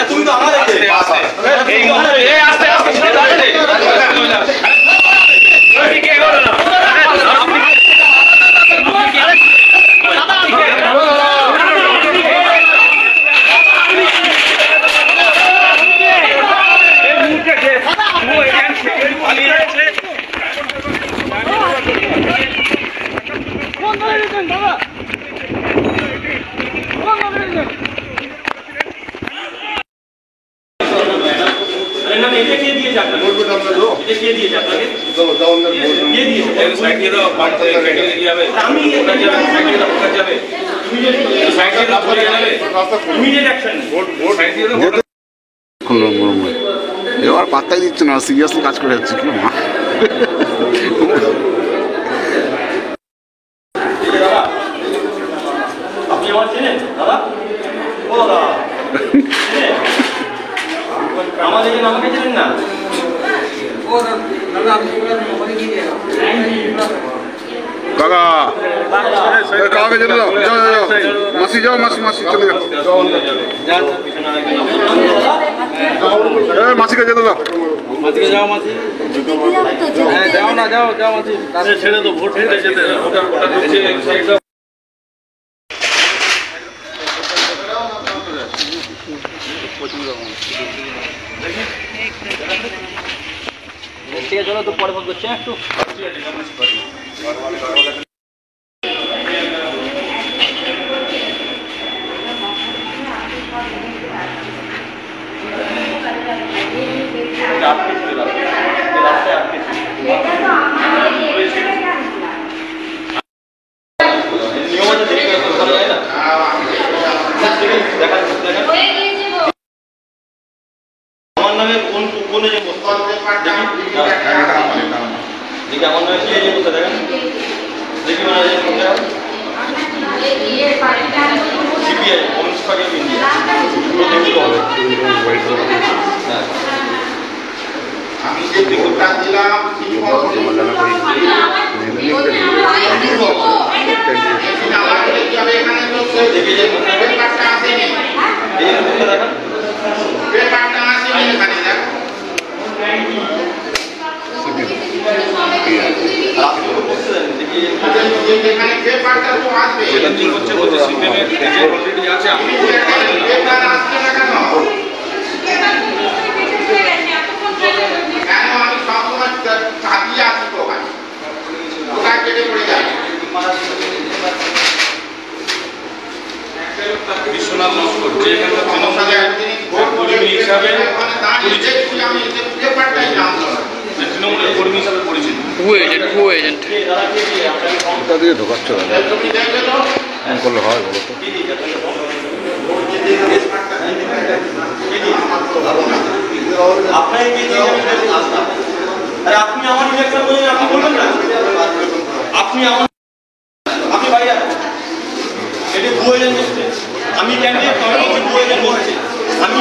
তুমি তো আমাদের এবার পাত্তাই দিচ্ছে না, সিরিয়াসলি কাজ করে যাচ্ছে কি মা। আপনি আমার চেনেন দাদা? ও দাদা আমাদের আমাকে চেনেন না? কাকা কাকাকে যেতে দাও, যাও যাও যাও মাসি, যাও মাসি, মাসি চলে যাও, মাসিকে যেতে দাও, মাসিকে যাও, মাসি যাও না, যাও যাও মাসি, ছেড়ে তো ভোট দিতে যেতে ঠিক আছে, চলো তো পরে ফোন করছি একটু। বিশ্বনাথ লস্কর যে কর্মী হিসাবে তৃণমূলের কর্মী হিসাবে পরিচিত। কোথা দিয়ে ঢোকাচ্ছ এমন করলে হয় বলো তো? আপনি আমার ইলেকশন বলেন, আপনি বলবেন না? আপনি আমার আপনি ভাই এটা ভুয়ো এজেন্ট এসছে। আমি ক্যান্ডিডেট আমি ভুয়ো এজেন্ট বলছি। আমি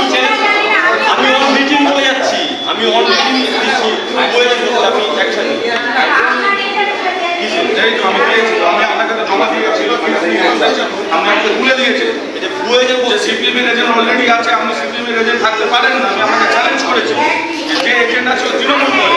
আমি অন মিটিং করে যাচ্ছি, আমি অন মিটিং দিচ্ছি, ভুয়ো এজেন্ট বলছি। আপনি অ্যাকশন আমি পেয়েছি, আমি আপনাকে তো জমা দিয়েছি, আপনি আমাকে ভুলে দিয়েছে। এটা ভুয়ো এজেন্ট বলছে। সিপিএমের এজেন্ট অলরেডি আছে, আপনি সিপিএমের এজেন্ট থাকতে পারেন না। আমি আপনাকে চ্যালেঞ্জ করেছি যে এজেন্ট আছে তৃণমূল করে।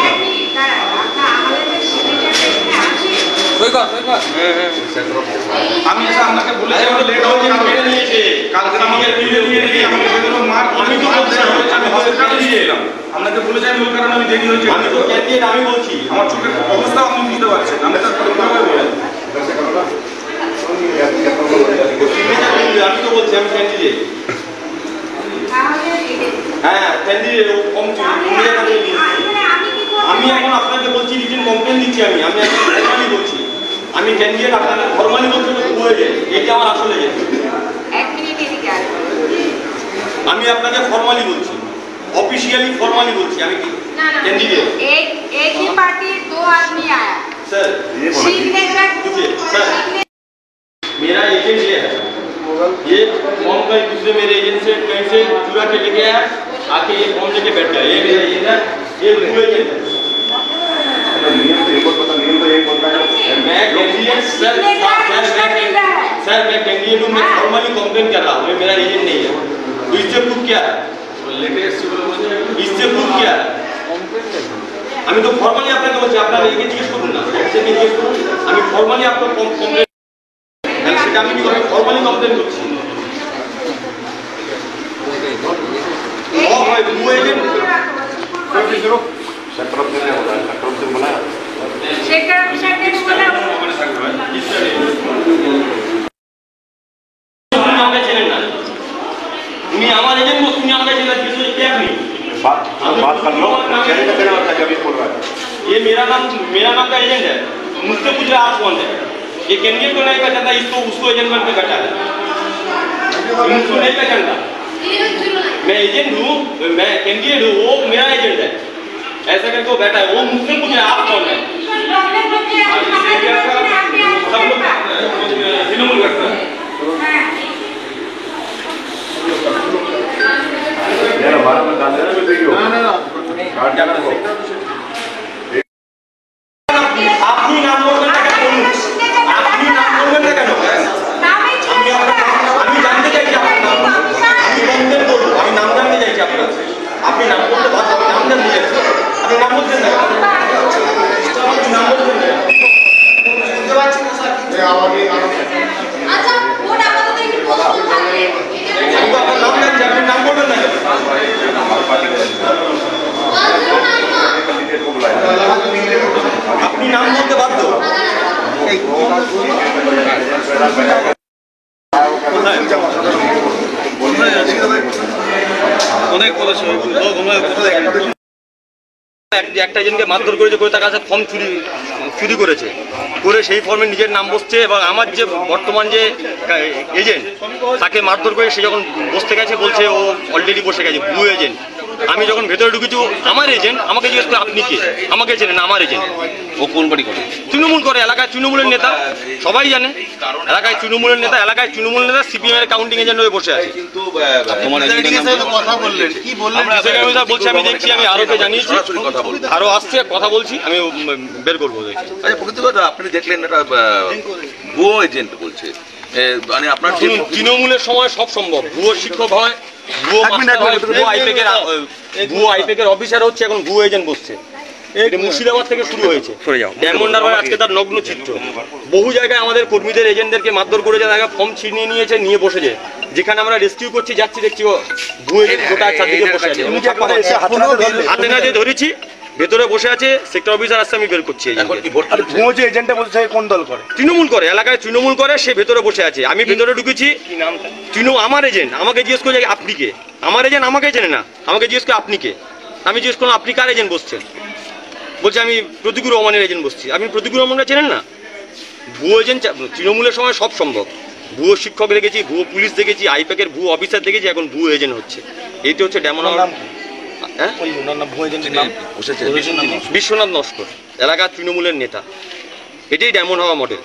আমি এসে আপনাকে বলেছি লেট হয়েছে, মেরে নিয়েছে কালকে আমাকে তুলে নিয়ে গিয়ে আমাকে বেরোনো মার। আমি তো বলছি আমি হসপিটালে নিয়ে এলাম, আপনাকে বলেছি আমি ওই কারণে আমি দেরি হয়েছে। আমি তো ক্যান্ডিডেট, আমি বলছি আমার চোখের অবস্থা আপনি বুঝতে পারছেন। আমি তো আমি তো বলছি আমি ক্যান্ডিডেট। হ্যাঁ ক্যান্ডিডেট কম আমি এখন আপনাকে বলছি রিটেন কমপ্লেন দিচ্ছি। আমি আমি ফর্মালি বলছি আমি ক্যান্ডিডেট, আপনাকে ফর্মালি বলছি হয়ে যায়। এইটা আমার আসলে আমি আপনাকে ফর্মালি বলছি, ऑफिशियली फॉर्मली बोलছি আমি কি कैंडिडेट। एक ही पार्टी दो आदमी आया सर, ये देखिए सर मेरा एजेंट ये है, ये फॉर्म का दूसरे मेरे एजेंट से कहीं से चुरा के लेके आया, आके ये फॉर्म लेके बैठ गया। ये मेरा एजेंट है, ये वो एजेंट है। नियम तो एक पता, नियम तो एक बोलता है मैं कैंडिडेट सर मैं कैंडिडेट हूँ, मैं फॉर्मली कंप्लेंट कर रहा हूँ, मेरा एजेंट नहीं है। तो इस इससे प्रूफ क्या है? इससे प्रूफ क्या है? আমি তো ফর্মালি আপনাকে বলছি, আপনারা এগিয়ে জিজ্ঞেস করুন না, অফিসারকে জিজ্ঞেস করুন। আমি ফর্মালি আপনার কমপ্লেন, সেটা আমি কি করে ফর্মালি কমপ্লেন করছি। सेक्टर ऑफिसर ने बोला তুমি আমাকে চেনেন না, তুমি আমার এজেন্ট, তুমি আমাকে চেনেন কিছু क्या नहीं बात कर लो, चलेगा तेरा जब बोल रहा है। ये मेरा नाम का एजेंट है, मुझसे पूछ रहा आप कौन है? ये कैंडिडेट को नहीं पहचानता, इसको उसको एजेंट बन के बैठा है, मुझको नहीं पहचानता। मैं एजेंट हूँ, मैं कैंडिडेट हूँ, वो मेरा एजेंट है, ऐसा करके वो बैठा है, वो मुझसे पूछ रहा आप कौन है? सब लोग तृणमूल करता है। हमारा में डाल देना वीडियो काट जाना को আপনি নাম বলবেন না কেন? আপনি নাম বলবেন না কেন? আমি জানতে চাইছি আপনার নাম, আমি কমপ্লেন করবো, আমি নাম জানতে চাইছি আপনার। আপনি নাম বলতে বাধ্য, আমি নাম জানতে চাইছি, আপনি নাম বলছেন না কেন? আপনি নাম বলছেন না কেন? আমি তো আপনার নাম জানছি, আপনি নাম বলবেন না কেন? আপনি নাম বলতে বাধ্য। অনেক কথা একটা এজেন্টকে মারধর করেছে, করে তার কাছে ফর্ম চুরি করেছে, করে সেই ফর্মে নিজের নাম বসছে, এবং আমার যে বর্তমান যে এজেন্ট তাকে মারধর করে সে যখন বসতে গেছে বলছে ও অলরেডি বসে গেছে, ব্লু এজেন্ট। আমি যখন ভেতরে ঢুকেছি, আমার এজেন্ট, আমাকে জিজ্ঞেস করে আপনি কে? আমাকে চেনেন না, আমার এজেন্ট। ও কোন বাড়ি করে? তৃণমূল করে, এলাকায় তৃণমূলের নেতা, সবাই জানে এলাকায় তৃণমূলের নেতা, এলাকায় তৃণমূল নেতা সিপিএম এর কাউন্টিং এজেন্ট হয়ে বসে আছে। তোমার কথা বললেন, কি বললেন? বলছি আমি দেখছি, আমি আরোকে জানিয়েছি, আরো আসছে, কথা বলছি, আমি বের করবো দেখছি। আচ্ছা প্রকৃত কথা, আপনি দেখলেন এটা ভুয়ো এজেন্ট বলছে, মানে আপনার তৃণমূলের সময় সব সম্ভব, ভুয়ো শিক্ষক হয়, ভুয়ো মাস্টার হয়, ভুয়ো আইপেকের অফিসার হচ্ছে, এখন ভুয়ো এজেন্ট বসছে। এটা মুর্শিদাবাদ থেকে শুরু হয়েছে, ডায়মন্ড হারবার আজকে তার নগ্ন চিত্র। বহু জায়গায় আমাদের কর্মীদের এজেন্টদেরকে মারধর করেছে, তাকে ফর্ম ছিনিয়ে নিয়েছে, নিয়ে বসেছে। যেখানে আমরা রেস্কিউ করছি যাচ্ছি, দেখছি ভুয়ো এজেন্ট গোটা চারদিকে বসে আছে, হাতে নাতে ধরেছি, ভেতরে বসে আছে, সেক্টর অফিসার আসছে, আমি বের করছি। ভুয়ো যে এজেন্টটা বলছে কোন দল করে? তৃণমূল করে, এলাকায় তৃণমূল করে, সে ভেতরে বসে আছে। আমি ভেতরে ঢুকেছি, আমার এজেন্ট আমাকে জিজ্ঞেস করে আপনি কে? আমার এজেন্ট আমাকে চেনে না, আমাকে জিজ্ঞেস করে আপনি কে? আমি জিজ্ঞেস করলাম আপনি কার এজেন্ট বসছেন? বলছে আমি প্রতীকুর রহমানের এজেন্ট বসছি। আপনি প্রতীকুর রহমানকে চেনেন না? ভুয়ো এজেন্ট তৃণমূলের সময় সব সম্ভব। ভুয়ো শিক্ষক দেখেছি, ভুয়ো পুলিশ দেখেছি, আইপ্যাকের ভুয়ো অফিসার দেখেছি, এখন ভুয়ো এজেন্ট হচ্ছে। এইটা হচ্ছে ডায়মন্ড হারবার। হ্যাঁ, বিশ্বনাথ নস্কর, এলাকার তৃণমূলের নেতা। এটাই ডায়মন্ড হারবার মডেল।